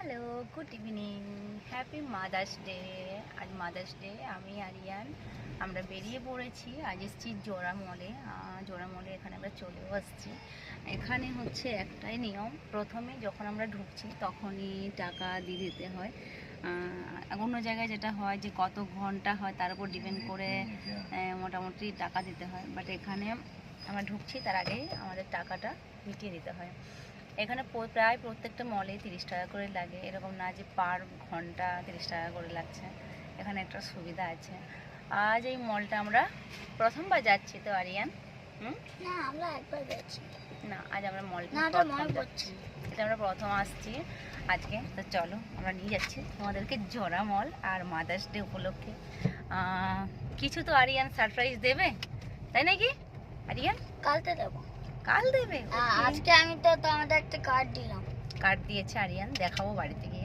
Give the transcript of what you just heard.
Hello, good evening, happy mother's day. আজ mother's day. আমি আরিয়ান আমরা বেরিয়ে পড়েছি। আজ এসেছি জোড়া মলে। জোড়া মলে এখানে আমরা চলেও আসছি। এখানে হচ্ছে একটাই নিয়ম, প্রথমে যখন আমরা ঢুকছি তখনই টাকা দিয়ে দিতে হয়। অন্য জায়গায় যেটা হয় যে কত ঘন্টা হয় তার উপর ডিপেন্ড করে মোটামুটি টাকা দিতে হয়, বাট এখানে আমরা ঢুকছি তার আগেই আমাদের টাকাটা মিটিয়ে দিতে হয়। এখানে প্রায় প্রত্যেকটা মলে 30 টাকা করে লাগে, এরকম না যে পার ঘন্টা 30 টাকা করে লাগছে। এখানে একটা সুবিধা আছে। আজ এই মলটা আমরা প্রথমবার যাচ্ছি তো আরিয়ান। না, আমরা একবার গেছি। না, আজ আমরা মলটা যাচ্ছি। এটা আমরা প্রথম আসছি আজকে। তো চলো আমরা নিয়ে যাচ্ছি তোমাদেরকে জোড়া মল আর মাদার্স ডে উপলক্ষে। কিছু তো আরিয়ান সারপ্রাইজ দেবে, তাই নাকি আরিয়ান? কালকে দেবো। কাল দেবে? আজকে আমি তো তোমাদের একটা কার্ড দিলাম। কার্ড দিয়েছে আরিয়ান, দেখাবো বাড়িতে গিয়ে।